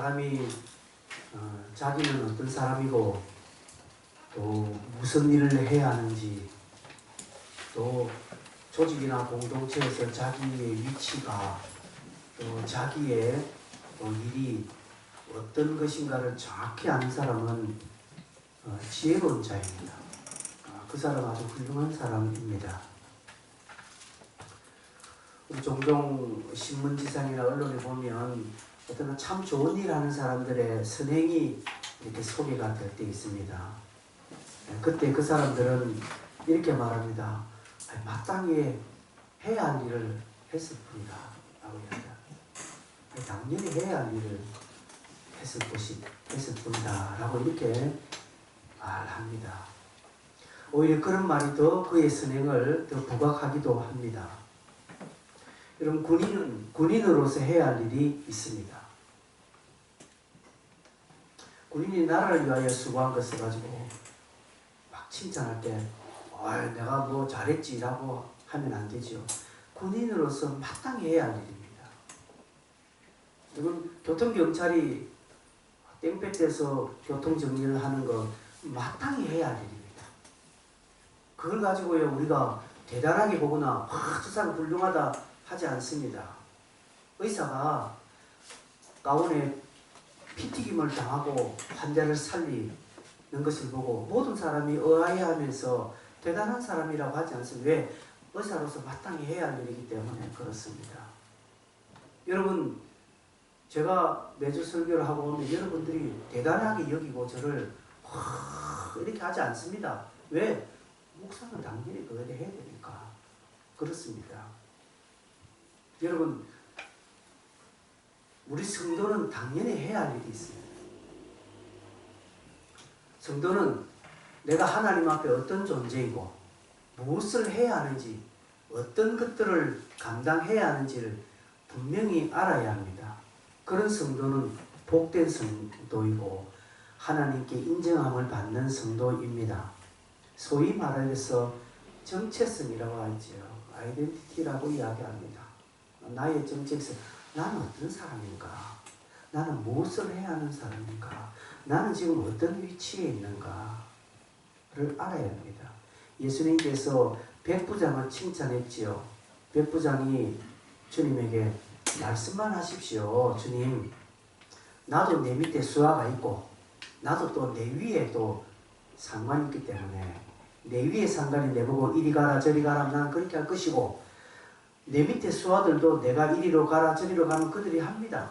사람이 자기는 어떤 사람이고 또 무슨 일을 해야 하는지, 또 조직이나 공동체에서 자기의 위치가, 또 자기의 또 일이 어떤 것인가를 정확히 아는 사람은 지혜로운 자입니다. 그 사람 아주 훌륭한 사람입니다. 우리 종종 신문지상이나 언론에 보면 어떤 참 좋은 일 하는 사람들의 선행이 이렇게 소개가 될 때 있습니다. 그때 그 사람들은 이렇게 말합니다. 마땅히 해야 할 일을 했을 뿐이다 라고 이야기합니다. 당연히 해야 할 일을 했을 뿐이다 라고 이렇게 말합니다. 오히려 그런 말이 더 그의 선행을 더 부각하기도 합니다. 여러분, 군인은 군인으로서 해야 할 일이 있습니다. 군인이 나라를 위하여 수고한 것을 가지고 막 칭찬할 때 내가 뭐 잘했지 라고 하면 안 되죠. 군인으로서 마땅히 해야 할 일입니다. 여러분, 교통경찰이 땡볕에서 교통정리를 하는 거 마땅히 해야 할 일입니다. 그걸 가지고요 우리가 대단하게 보거나 저 사람 훌륭하다 하지 않습니다. 의사가 가운에 피튀김을 당하고 환자를 살리는 것을 보고 모든 사람이 의아해하면서 대단한 사람이라고 하지 않습니다. 왜? 의사로서 마땅히 해야 할 일이기 때문에 그렇습니다. 여러분, 제가 매주 설교를 하고 오면 여러분들이 대단하게 여기고 저를 이렇게 하지 않습니다. 왜? 목사는 당연히 그거에 해야 되니까. 그렇습니다. 여러분, 우리 성도는 당연히 해야 할 일이 있습니다. 성도는 내가 하나님 앞에 어떤 존재이고 무엇을 해야 하는지, 어떤 것들을 감당해야 하는지를 분명히 알아야 합니다. 그런 성도는 복된 성도이고 하나님께 인정함을 받는 성도입니다. 소위 말해서 정체성이라고 하죠. 아이덴티티라고 이야기합니다. 나의 정체성, 나는 어떤 사람인가? 나는 무엇을 해야 하는 사람인가? 나는 지금 어떤 위치에 있는가를 알아야 합니다. 예수님께서 백부장을 칭찬했지요. 백부장이 주님에게 말씀만 하십시오. 주님, 나도 내 밑에 수하가 있고 나도 또 내 위에 또 상관이 있기 때문에 내 위에 상관이 내보고 이리 가라 저리 가라 나는 그렇게 할 것이고 내 밑에 수하들도 내가 이리로 가라 저리로 가면 그들이 합니다.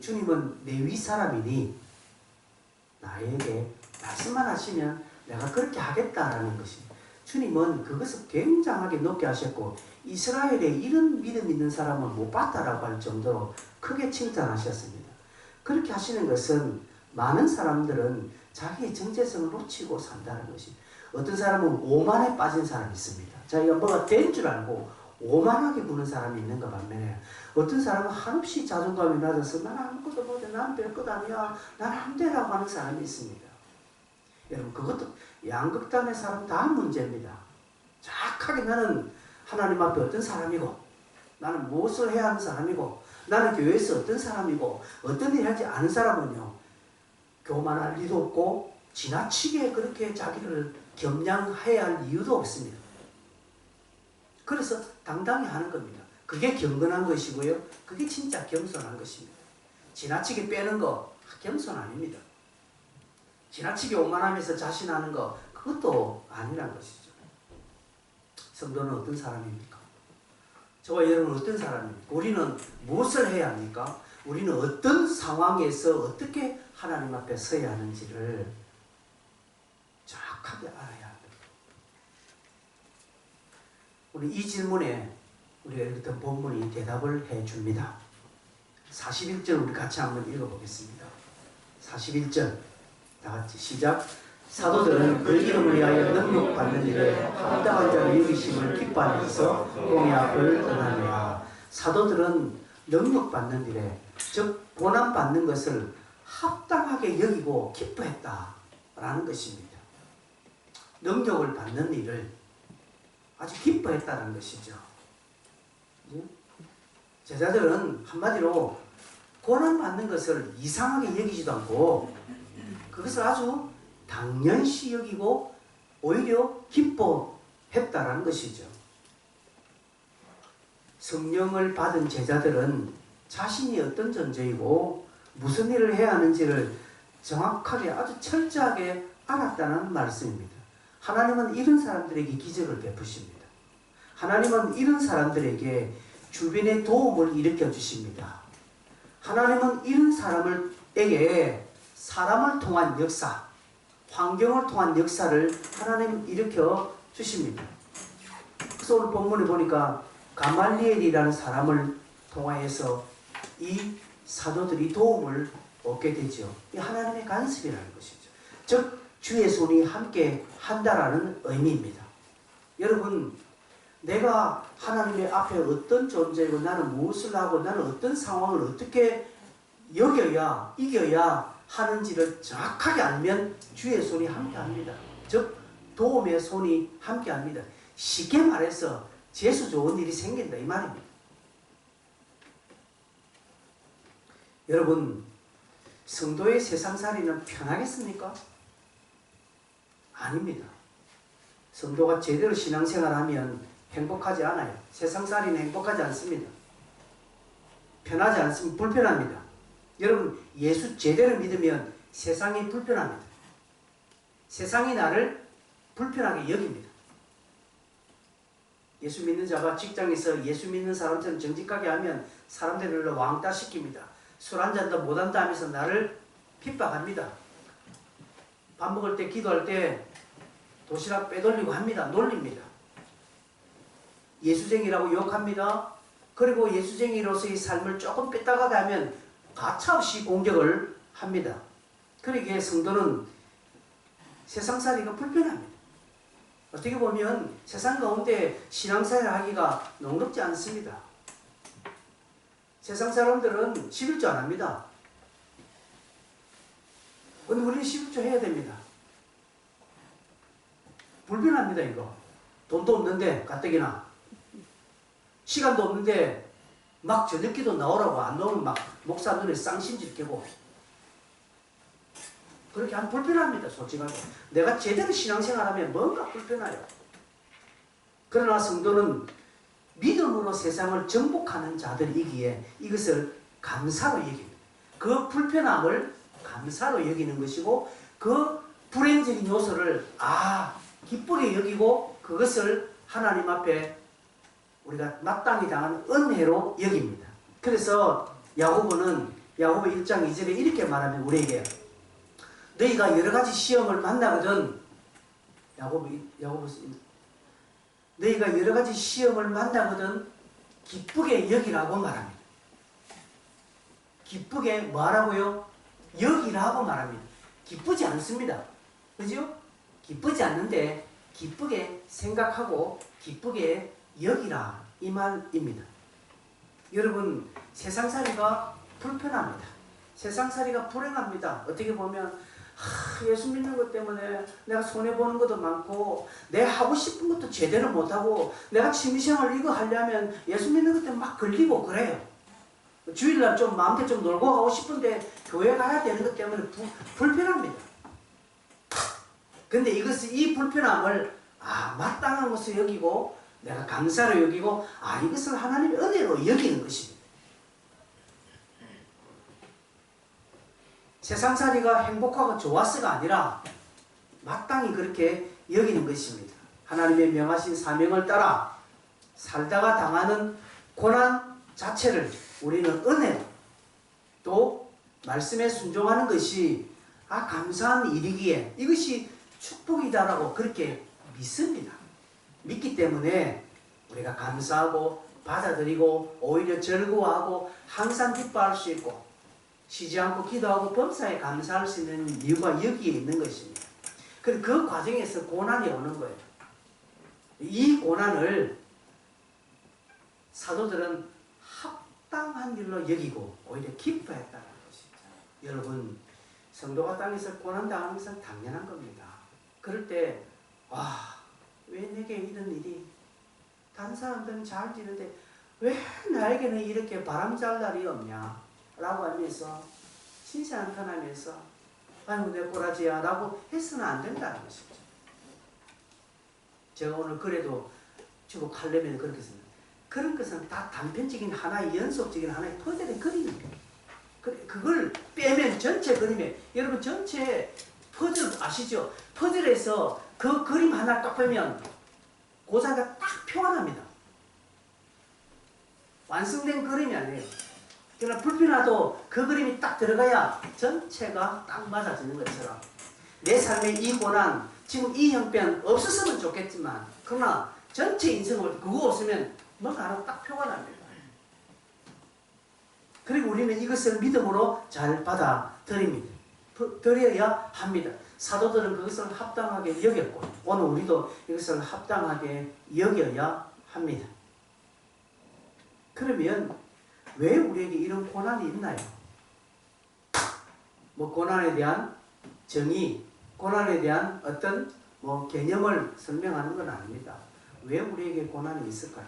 주님은 내 위 사람이니 나에게 말씀만 하시면 내가 그렇게 하겠다라는 것입니다. 주님은 그것을 굉장하게 높게 하셨고 이스라엘에 이런 믿음 있는 사람은 못 봤다라고 할 정도로 크게 칭찬하셨습니다. 그렇게 하시는 것은 많은 사람들은 자기의 정체성을 놓치고 산다는 것입니다. 어떤 사람은 오만에 빠진 사람이 있습니다. 자기가 뭐가 된 줄 알고 오만하게 구는 사람이 있는가 반면에 어떤 사람은 한없이 자존감이 낮아서 난 아무것도 못해, 난 별것 아니야, 난 안 되라고 하는 사람이 있습니다. 여러분, 그것도 양극단의 사람 다 문제입니다. 정확하게 나는 하나님 앞에 어떤 사람이고 나는 무엇을 해야 하는 사람이고 나는 교회에서 어떤 사람이고 어떤 일을 하지 않은 사람은요 교만할 리도 없고 지나치게 그렇게 자기를 겸양해야 할 이유도 없습니다. 그래서 당당히 하는 겁니다. 그게 경건한 것이고요. 그게 진짜 겸손한 것입니다. 지나치게 빼는 거 겸손 아닙니다. 지나치게 오만하면서 자신하는 거 그것도 아니란 것이죠. 성도는 어떤 사람입니까? 저와 여러분은 어떤 사람입니까? 우리는 무엇을 해야 합니까? 우리는 어떤 상황에서 어떻게 하나님 앞에 서야 하는지를 정확하게 알아야 합니다. 우리 이 질문에 우리가 읽었던 본문이 대답을 해줍니다. 41절 우리 같이 한번 읽어보겠습니다. 41절 다 같이 시작. 사도들은 그 이름을 위하여 능력받는 일에 합당한 자를 여기심을 기뻐하면서 공의 앞을 떠나니라. 사도들은 능력받는 일에 즉 고난받는 것을 합당하게 여기고 기뻐했다라는 것입니다. 능력을 받는 일을 아주 기뻐했다는 것이죠. 제자들은 한마디로 고난받는 것을 이상하게 여기지도 않고 그것을 아주 당연시 여기고 오히려 기뻐했다라는 것이죠. 성령을 받은 제자들은 자신이 어떤 존재이고 무슨 일을 해야 하는지를 정확하게 아주 철저하게 알았다는 말씀입니다. 하나님은 이런 사람들에게 기적을 베푸십니다. 하나님은 이런 사람들에게 주변의 도움을 일으켜 주십니다. 하나님은 이런 사람에게 사람을 통한 역사, 환경을 통한 역사를 하나님은 일으켜 주십니다. 그래서 오늘 본문에 보니까 가말리엘이라는 사람을 통하여서 이 사도들이 도움을 얻게 되죠. 이 하나님의 간섭이라는 것이죠. 즉 주의 손이 함께 한다라는 의미입니다. 여러분, 내가 하나님의 앞에 어떤 존재이고 나는 무엇을 하고 나는 어떤 상황을 어떻게 여겨야 이겨야 하는지를 정확하게 알면 주의 손이 함께합니다. 즉 도움의 손이 함께합니다. 쉽게 말해서 재수 좋은 일이 생긴다 이 말입니다. 여러분, 성도의 세상살이는 편하겠습니까? 아닙니다. 성도가 제대로 신앙생활하면 행복하지 않아요. 세상살이는 행복하지 않습니다. 편하지 않습니다. 불편합니다. 여러분, 예수 제대로 믿으면 세상이 불편합니다. 세상이 나를 불편하게 여깁니다. 예수 믿는 자가 직장에서 예수 믿는 사람처럼 정직하게 하면 사람들을 왕따 시킵니다. 술 한 잔도 못한다 하면서 나를 핍박합니다. 밥 먹을 때 기도할 때 도시락 빼돌리고 합니다. 놀립니다. 예수쟁이라고 욕합니다. 그리고 예수쟁이로서의 삶을 조금 뺐다가게 하면 가차없이 공격을 합니다. 그러기에 성도는 세상살이가 불편합니다. 어떻게 보면 세상 가운데 신앙생활 하기가 녹록지 않습니다. 세상 사람들은 11조 안 합니다. 근데 우리는 11조 해야 됩니다. 불편합니다, 이거. 돈도 없는데, 가뜩이나. 시간도 없는데, 막 저녁기도 나오라고 안 나오면 막 목사 눈에 쌍심질 깨고. 그렇게 하면 불편합니다, 솔직하게. 내가 제대로 신앙생활하면 뭔가 불편해요. 그러나 성도는 믿음으로 세상을 정복하는 자들이기에 이것을 감사로 여깁니다. 그 불편함을 감사로 여기는 것이고 그 불행적인 요소를 기쁘게 여기고 그것을 하나님 앞에 우리가 마땅히 당한 은혜로 여깁니다. 그래서 야고보는 야고보 1장 2절에 이렇게 말하면 우리에게 너희가 여러 가지 시험을 만나거든 너희가 여러 가지 시험을 만나거든 기쁘게 여기라고 말합니다. 기쁘게 뭐하라고요? 여기라고 말합니다. 기쁘지 않습니다. 그죠? 기쁘지 않는데 기쁘게 생각하고 기쁘게 여기라 이 말입니다. 여러분, 세상살이가 불편합니다. 세상살이가 불행합니다. 어떻게 보면 예수 믿는 것 때문에 내가 손해보는 것도 많고 내가 하고 싶은 것도 제대로 못하고 내가 취미생활 이거 하려면 예수 믿는 것 때문에 막 걸리고 그래요. 주일날 좀 마음대로 좀 놀고 가고 싶은데 교회 가야 되는 것 때문에 불편합니다. 근데 이 불편함을 마땅한 것을 여기고 내가 감사로 여기고 이것을 하나님의 은혜로 여기는 것입니다. 세상살이가 행복하고 좋았어가 아니라 마땅히 그렇게 여기는 것입니다. 하나님의 명하신 사명을 따라 살다가 당하는 고난 자체를 우리는 은혜로 또 말씀에 순종하는 것이 감사한 일이기에 이것이 축복이다라고 그렇게 믿습니다. 믿기 때문에 우리가 감사하고 받아들이고 오히려 즐거워하고 항상 기뻐할 수 있고 쉬지 않고 기도하고 범사에 감사할 수 있는 이유가 여기에 있는 것입니다. 그래서 그 과정에서 고난이 오는 거예요. 이 고난을 사도들은 합당한 일로 여기고 오히려 기뻐했다는 것이죠. 여러분, 성도가 땅에서 고난당하는 것은 당연한 겁니다. 그럴 때 왜 내게 이런 일이 다른 사람들은 잘 지는데 왜 나에게는 이렇게 바람잘 날이 없냐. 라고 하면서 신세 한탄하면서 아이고 내 꼬라지야 라고 해서는 안 된다는 것이죠. 제가 오늘 그래도 주고 칼럼에는 그렇게 씁니다. 그런 것은 다 단편적인 하나의 연속적인 하나의 퍼즐의 그림입니다. 그걸 빼면 전체 그림에 여러분 전체 퍼즐 아시죠? 퍼즐에서 그 그림 하나 딱 보면 고사가 딱 표가 납니다. 완성된 그림이 아니에요. 그러나 불편하도 그 그림이 딱 들어가야 전체가 딱 맞아지는 것처럼 내 삶의 이 고난, 지금 이 형편 없었으면 좋겠지만 그러나 전체 인생을 그거 없으면 뭔가 하나 딱 표가 납니다. 그리고 우리는 이것을 믿음으로 잘 받아들여야 합니다. 사도들은 그것을 합당하게 여겼고 오늘 우리도 이것을 합당하게 여겨야 합니다. 그러면 왜 우리에게 이런 고난이 있나요? 뭐 고난에 대한 정의, 고난에 대한 어떤 개념을 설명하는 건 아닙니다. 왜 우리에게 고난이 있을까요?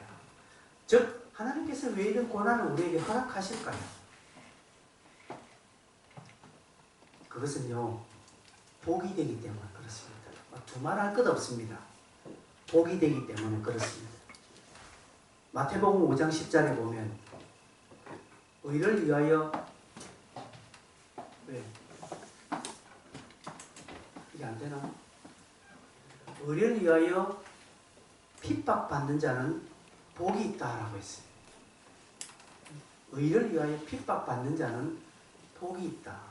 즉 하나님께서 왜 이런 고난을 우리에게 허락하실까요? 그것은요 복이 되기 때문에 그렇습니다. 두말할 것 없습니다. 복이 되기 때문에 그렇습니다. 마태복음 5장 10절에 보면 의를 위하여 왜? 이게 안 되나? 의를 위하여 핍박받는 자는 복이 있다라고 했어요. 의를 위하여 핍박받는 자는 복이 있다라고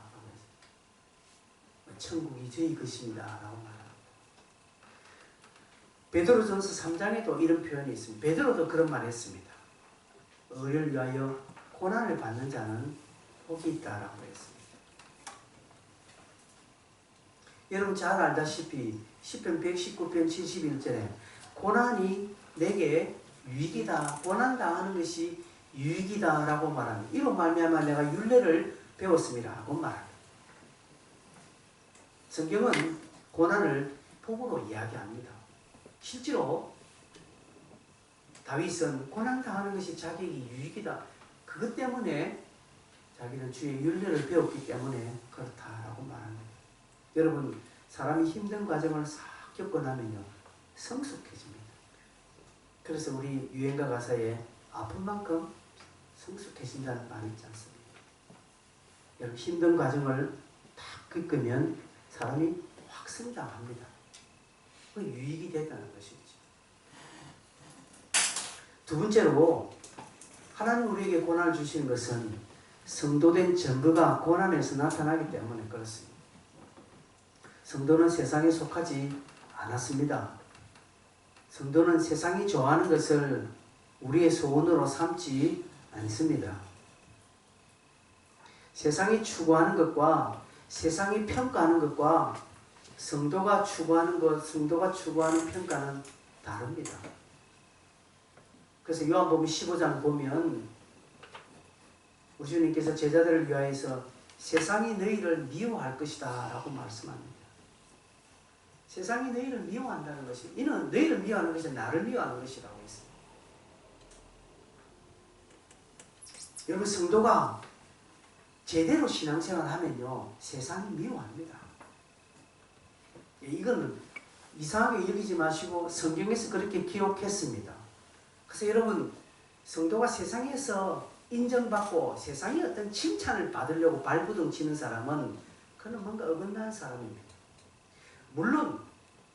했어요. 천국이 저희 것입니다 라고 말합니다. 베드로전서 3장에도 이런 표현이 있습니다. 베드로도 그런 말을 했습니다. 의를 위하여 고난을 받는 자는 복이 있다라고 했습니다. 여러분 잘 알다시피 시편 119편 71절에 고난이 내게 유익이다. 고난당하는 것이 유익이다 라고 말합니다. 이로 말미암아 내가 율례를 배웠습니다 하고 말합니다. 성경은 고난을 복으로 이야기합니다. 실제로 다윗은 고난당하는 것이 자기에게 유익이다. 그것 때문에 자기는 주의 율례를 배웠기 때문에 그렇다라고 말합니다. 여러분 사람이 힘든 과정을 싹 겪고 나면요 성숙해집니다. 그래서 우리 유행가 가사에 아픈 만큼 성숙해진다는 말이 있지 않습니까? 여러분 힘든 과정을 딱 겪으면 사람이 확 성장합니다. 그 유익이 된다는 것이죠. 두 번째로 하나님 우리에게 고난을 주시는 것은 성도된 증거가 고난에서 나타나기 때문에 그렇습니다. 성도는 세상에 속하지 않았습니다. 성도는 세상이 좋아하는 것을 우리의 소원으로 삼지 않습니다. 세상이 추구하는 것과 세상이 평가하는 것과 성도가 추구하는 것, 성도가 추구하는 평가는 다릅니다. 그래서 요한복음 15장 보면 우리 주님께서 제자들을 위하여서 세상이 너희를 미워할 것이다 라고 말씀합니다. 세상이 너희를 미워한다는 것이 이는 너희를 미워하는 것이 나를 미워하는 것이라고 했습니다. 여러분 성도가 제대로 신앙생활을 하면요 세상이 미워합니다. 이거는 이상하게 여기지 마시고 성경에서 그렇게 기록했습니다. 그래서 여러분 성도가 세상에서 인정받고 세상의 어떤 칭찬을 받으려고 발부둥 치는 사람은 그는 뭔가 어긋난 사람입니다. 물론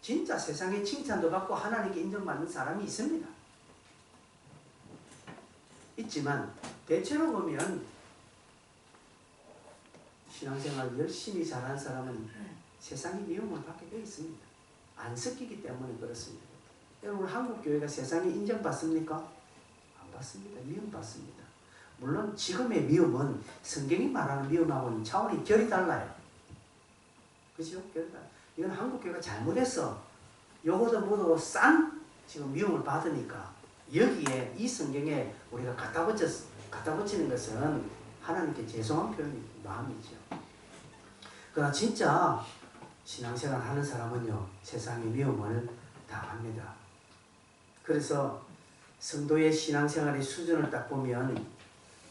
진짜 세상의 칭찬도 받고 하나님께 인정받는 사람이 있습니다. 있지만 대체로 보면 신앙생활 열심히 잘하는 사람은 세상의 미움을 받게 되어 있습니다. 안 섞이기 때문에 그렇습니다. 여러분 한국 교회가 세상에 인정받습니까? 안 받습니다. 미움받습니다. 물론 지금의 미움은 성경이 말하는 미움하고는 차원이 결이 달라요. 그죠? 결이 달라요. 이건 한국 교회가 잘못해서 요거도 뭐도 싼 지금 미움을 받으니까 여기에 이 성경에 우리가 갖다 붙이는 것은 하나님께 죄송한 표현이 마음이죠. 그러나 진짜 신앙생활 하는 사람은요 세상의 미움을 당합니다. 그래서 성도의 신앙생활의 수준을 딱 보면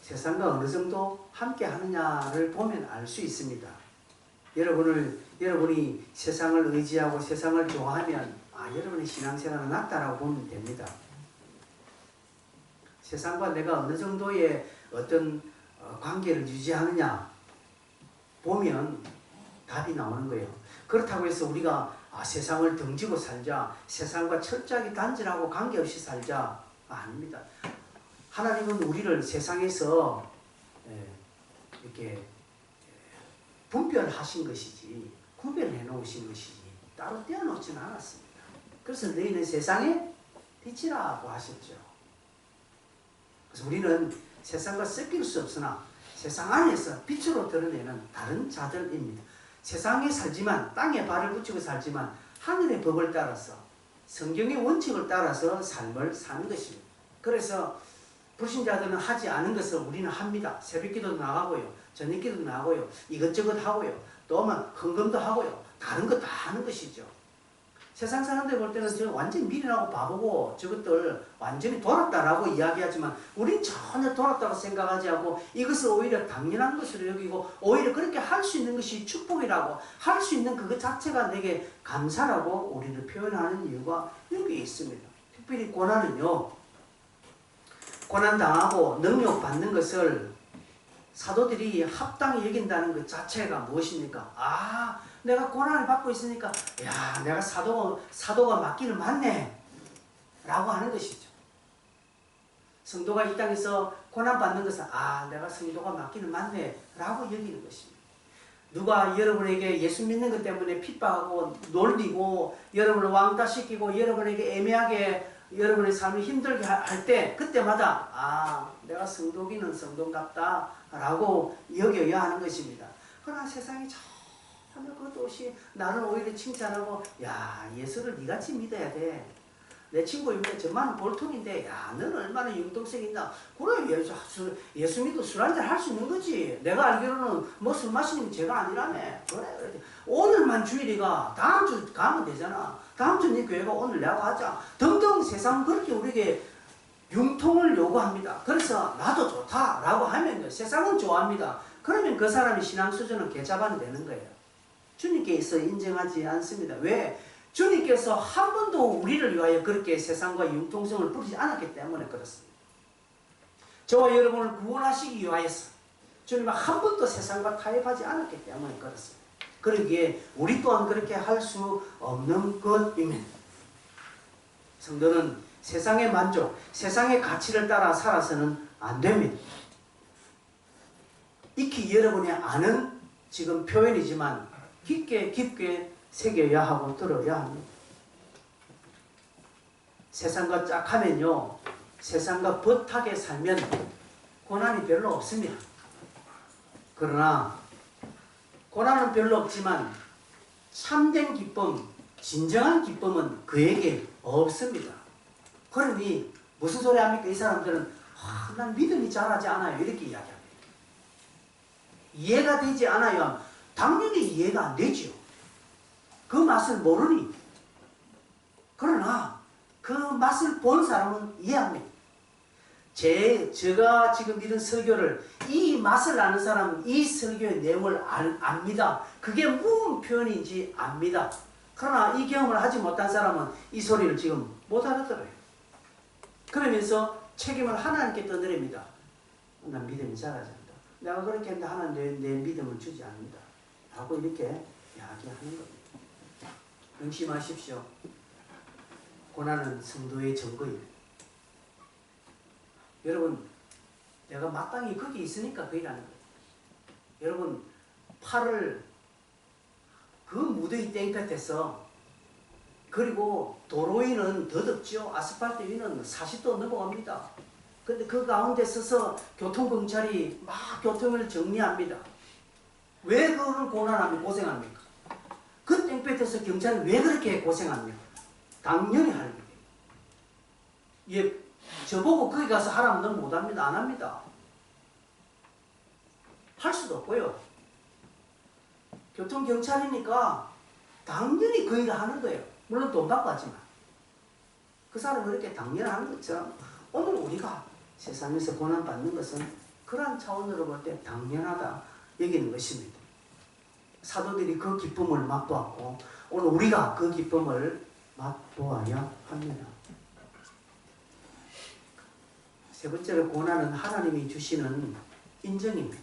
세상과 어느 정도 함께 하느냐를 보면 알 수 있습니다. 여러분이 세상을 의지하고 세상을 좋아하면 여러분의 신앙생활은 낫다라고 보면 됩니다. 세상과 내가 어느 정도의 어떤 관계를 유지하느냐 보면 답이 나오는 거예요. 그렇다고 해서 우리가 세상을 등지고 살자, 세상과 철저하게 단절하고 관계없이 살자, 아닙니다. 하나님은 우리를 세상에서 이렇게 분별하신 것이지, 구별해 놓으신 것이지 따로 떼어놓지는 않았습니다. 그래서 너희는 세상의 빛이라고 하셨죠. 그래서 우리는 세상과 섞일 수 없으나 세상 안에서 빛으로 드러내는 다른 자들입니다. 세상에 살지만, 땅에 발을 붙이고 살지만 하늘의 법을 따라서, 성경의 원칙을 따라서 삶을 사는 것입니다. 그래서 불신자들은 하지 않은 것을 우리는 합니다. 새벽기도도 나가고요, 저녁기도도 나가고요, 이것저것 하고요, 또 헌금도 하고요, 다른 거 다 하는 것이죠. 세상 사람들 볼 때는 저 완전히 미련하고 바보고 저것들 완전히 돌았다라고 이야기하지만 우린 전혀 돌았다고 생각하지 않고 이것을 오히려 당연한 것으로 여기고, 오히려 그렇게 할 수 있는 것이 축복이라고, 할 수 있는 그것 자체가 내게 감사라고 우리를 표현하는 이유가 여기 있습니다. 특별히 고난은요, 고난당하고 능력받는 것을 사도들이 합당히 여긴다는 것 자체가 무엇입니까? 내가 고난을 받고 있으니까 내가 사도가 맞기는 맞네 라고 하는 것이죠. 성도가 이 땅에서 고난받는 것은 내가 성도가 맞기는 맞네 라고 여기는 것입니다. 누가 여러분에게 예수 믿는 것 때문에 핍박하고 놀리고 여러분을 왕따시키고 여러분에게 애매하게 여러분의 삶을 힘들게 할 때, 그때마다 내가 성도기는 성도답다 라고 여겨야 하는 것입니다. 그러나 세상이 전혀 그것도 없이 나를 오히려 칭찬하고 예수를 니같이 믿어야 돼. 내 친구인데 저만은 볼통인데 너는 얼마나 융통성 있나. 그래, 예수 믿고 술 한잔 할 수 있는 거지. 내가 알기로는 뭐 술 마시는 게 죄가 아니라며. 그래. 오늘만 주일이가 다음 주 가면 되잖아. 다음 주 네 교회가 오늘 내가 가자. 등등 세상은 그렇게 우리에게 융통을 요구합니다. 그래서 나도 좋다라고 하면 세상은 좋아합니다. 그러면 그 사람의 신앙 수준은 개자반이 되는 거예요. 주님께서 인정하지 않습니다. 왜? 주님께서 한 번도 우리를 위하여 그렇게 세상과 융통성을 부리지 않았기 때문에 그렇습니다. 저와 여러분을 구원하시기 위하여서 주님은 한 번도 세상과 타협하지 않았기 때문에 그렇습니다. 그러기에 우리 또한 그렇게 할 수 없는 것입니다. 성도는 세상의 만족, 세상의 가치를 따라 살아서는 안 됩니다. 익히 여러분이 아는 지금 표현이지만 깊게 새겨야 하고 들어야 합니다. 세상과 짝하면요, 세상과 버하게 살면 고난이 별로 없습니다. 그러나 고난은 별로 없지만 참된 기쁨, 진정한 기쁨은 그에게 없습니다. 그러니 무슨 소리 합니까? 이 사람들은 난 믿음이 자라지 않아요 이렇게 이야기합니다. 이해가 되지 않아요. 당연히 이해가 안 되죠. 그 맛을 모르니. 그러나 그 맛을 본 사람은 이해합니다. 제가 지금 이런 설교를, 이 맛을 아는 사람은 이 설교의 내용을 압니다. 그게 무슨 표현인지 압니다. 그러나 이 경험을 하지 못한 사람은 이 소리를 지금 못 알아들어요. 그러면서 책임을 하나님께 떠드립니다. 난 믿음이 자라지 않는다. 내가 그렇게 했는데 하나님 내 믿음을 주지 않는다. 라고 이렇게 이야기하는 겁니다. 명심하십시오. 고난은 성도의 증거입니다. 여러분, 내가 마땅히 거기 있으니까 그 일하는 거예요. 여러분, 팔을 그 무더위 땡볕에서, 그리고 도로 위는 더 덥죠. 아스팔트 위는 40도 넘어갑니다. 근데 그 가운데 서서 교통경찰이 막 교통을 정리합니다. 왜 그걸 고난합니까? 고생합니까? 그 땡볕에서 경찰이 왜 그렇게 고생합니까? 당연히 할 일이에요. 저보고 거기 가서 하라면 넌 못합니다. 안 합니다. 할 수도 없고요. 교통경찰이니까 당연히 그 일을 하는 거예요. 물론 돈 받고 하지만. 그 사람은 그렇게 당연히 하는 것처럼 오늘 우리가 세상에서 고난받는 것은 그러한 차원으로 볼 때 당연하다 여기는 것입니다. 사도들이 그 기쁨을 맛보았고 오늘 우리가 그 기쁨을 맛보아야 합니다. 세 번째로 고난은 하나님이 주시는 인정입니다.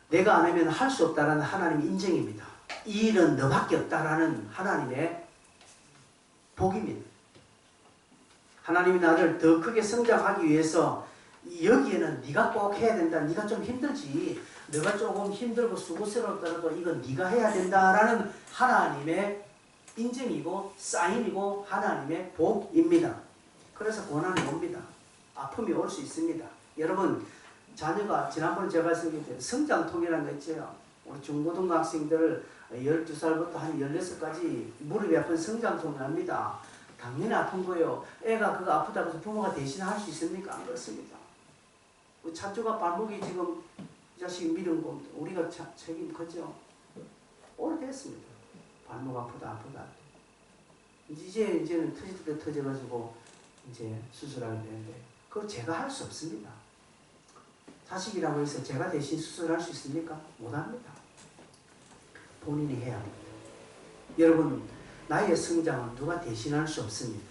내가 안 하면 할 수 없다라는 하나님의 인정입니다. 이 일은 너밖에 없다라는 하나님의 복입니다. 하나님이 나를 더 크게 성장하기 위해서 여기에는 네가 꼭 해야 된다. 네가 좀 힘들지. 너가 조금 힘들고 수고스럽더라도 이건 네가 해야 된다라는 하나님의 인정이고 사인이고 하나님의 복입니다. 그래서 고난이 옵니다. 아픔이 올 수 있습니다. 여러분 자녀가 지난번에 제가 말씀드린 성장통이라는 거 있죠. 우리 중고등학생들 12살부터 한 16까지 무릎이 아픈 성장통이 납니다. 당연히 아픈 거예요. 애가 그거 아프다고 해서 부모가 대신할 수 있습니까? 안 그렇습니다. 우리 차주가 발목이 지금 이 자식이 미는 거 우리가 책임 컸죠. 오래됐습니다. 발목 아프다. 이제는 터질 때 터져가지고 이제 수술하게 되는데 그걸 제가 할 수 없습니다. 자식이라고 해서 제가 대신 수술할 수 있습니까? 못합니다. 본인이 해야 합니다. 여러분 나의 성장은 누가 대신할 수 없습니다.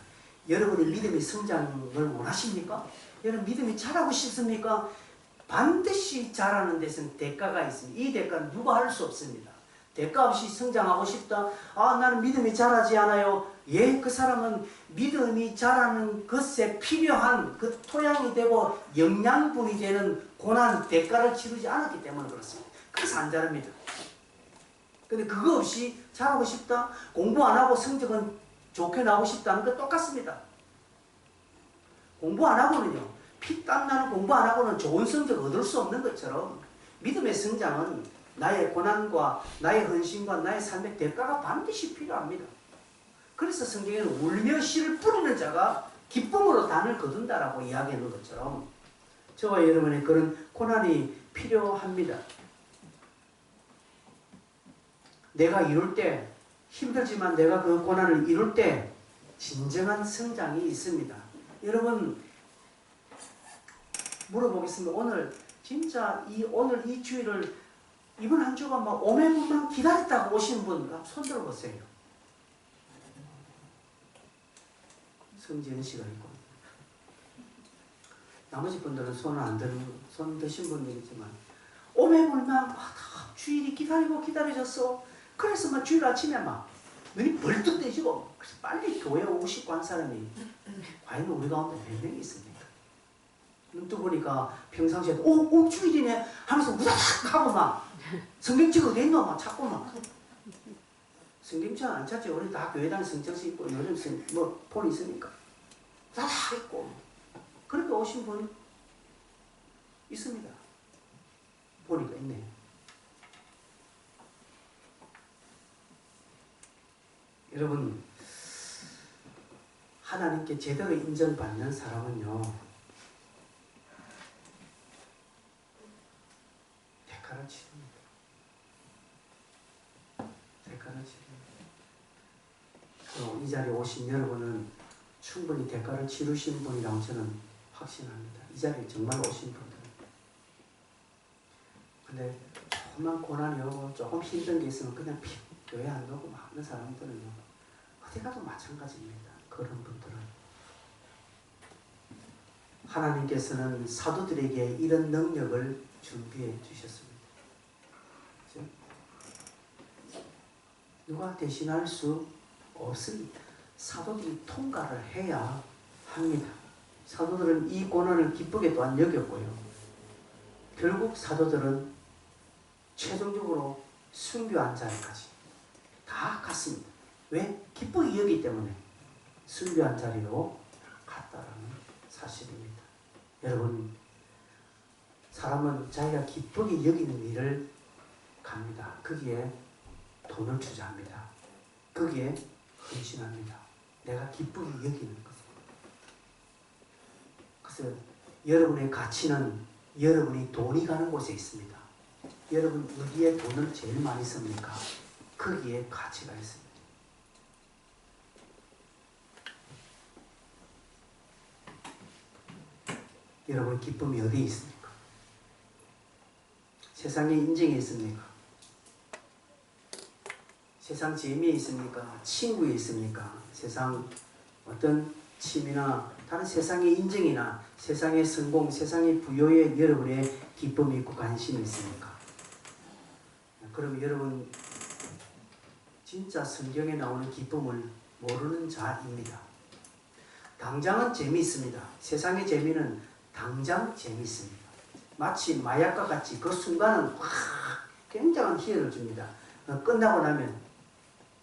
여러분의 믿음의 성장을 원하십니까? 여러분 믿음이 자라고 싶습니까? 반드시 자라는 데서는 대가가 있습니다. 이 대가는 누가 할 수 없습니다. 대가 없이 성장하고 싶다. 아 나는 믿음이 자라지 않아요. 예, 그 사람은 믿음이 자라는 것에 필요한 그 토양이 되고 영양분이 되는 고난 대가를 치르지 않았기 때문에 그렇습니다. 그래서 안 자랍니다. 근데 그거 없이 잘하고 싶다? 공부 안 하고 성적은 좋게 나오고 싶다는 거 똑같습니다. 공부 안 하고는요. 피땀 나는 공부 안 하고는 좋은 성적 얻을 수 없는 것처럼 믿음의 성장은 나의 고난과 나의 헌신과 나의 삶의 대가가 반드시 필요합니다. 그래서 성경에는 울며 씨를 뿌리는 자가 기쁨으로 단을 거둔다라고 이야기하는 것처럼 저와 여러분의 그런 고난이 필요합니다. 내가 이룰 때 힘들지만 내가 그 고난을 이룰 때 진정한 성장이 있습니다. 여러분 물어보겠습니다. 오늘 진짜 오늘 이 주일을 이번 한 주가 막 오매불만 기다렸다고 오신 분 손 들어보세요. 성지은 씨가 있고 나머지 분들은 손 드신 분들이지만 오매불만 주일이 기다려졌어. 그래서 막 주일 아침에 막 눈이 벌떡 뜨지고 그래서 빨리 교회 오고 싶고 한 사람이 과연 우리 가운데 몇 명이 있습니까? 눈 뜨고 보니까 평상시에도 오 주일이네 하면서 우다닥 하고 막 성경책 어디 있노 막 찾고 막 성경책 안 찾지. 우리 다 교회 다니는 성경책 있고 요즘 뭐 폰 있으니까 다 있고 그렇게 오신 분 있습니다. 보니까 있네요. 여러분 하나님께 제대로 인정받는 사람은요 대가를 치릅니다. 대가를 치릅니다. 이 자리에 오신 여러분은 충분히 대가를 치르신 분이라고 저는 확신합니다. 이 자리에 정말 오신 분들. 근데 조금만 고난이 오고 조금 힘든 게 있으면 그냥 교회 안 가고 막 하는 사람들은요 어디 가도 마찬가지입니다. 그런 분들은 하나님께서는 사도들에게 이런 능력을 준비해 주셨습니다. 그렇죠? 누가 대신할 수 없습니다. 사도들이 통과를 해야 합니다. 사도들은 이 고난을 기쁘게 또한 여겼고요. 결국 사도들은 최종적으로 순교한 자리까지 다 갔습니다. 왜? 기쁘게 여기기 때문에 순교한 자리로 갔다라는 사실입니다. 여러분, 사람은 자기가 기쁘게 여기는 일을 갑니다. 거기에 돈을 투자합니다. 거기에 헌신합니다. 내가 기쁘게 여기는 것입니다. 그래서 여러분의 가치는 여러분이 돈이 가는 곳에 있습니다. 여러분 어디에 돈을 제일 많이 씁니까? 거기에 가치가 있습니다. 여러분 기쁨이 어디에 있습니까? 세상에 인정이 있습니까? 세상 재미에 있습니까? 친구에 있습니까? 세상 어떤 취미나 다른 세상의 인정이나 세상의 성공, 세상의 부여에 여러분의 기쁨이 있고 관심이 있습니까? 그럼 여러분 진짜 성경에 나오는 기쁨을 모르는 자입니다. 당장은 재미있습니다. 세상의 재미는 당장 재미있습니다. 마치 마약과 같이 그 순간은 굉장한 희열을 줍니다. 끝나고 나면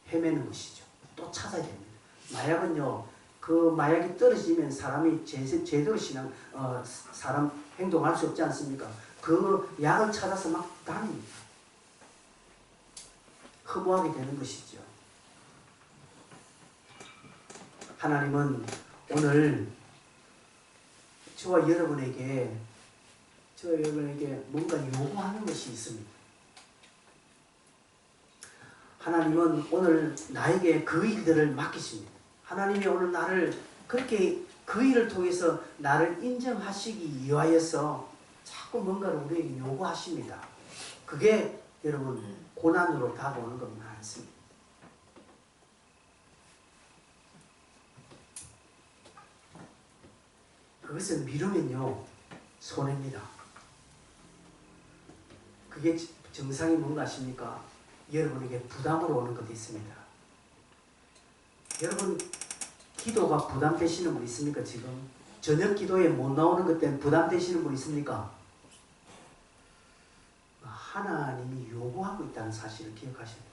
헤매는 것이죠. 또 찾아야 됩니다. 마약은요, 그 마약이 떨어지면 사람이 제대로 사람 행동할 수 없지 않습니까? 그 약을 찾아서 막 다닙니다. 허무하게 되는 것이죠. 하나님은 오늘 저와 여러분에게 뭔가 요구하는 것이 있습니다. 하나님은 오늘 나에게 그 일들을 맡기십니다. 하나님이 오늘 나를 그렇게 그 일을 통해서 나를 인정하시기 위하여서 자꾸 뭔가를 우리에게 요구하십니다. 그게 여러분 고난으로 다가오는 것 많습니다. 그것을 미루면요 손해입니다. 그게 정상이 뭔가 아십니까? 여러분에게 부담으로 오는 것도 있습니다. 여러분 기도가 부담되시는 분 있습니까? 지금 저녁 기도에 못 나오는 것 때문에 부담되시는 분 있습니까? 하나님이 요구하고 있다는 사실을 기억하셔야 됩니다.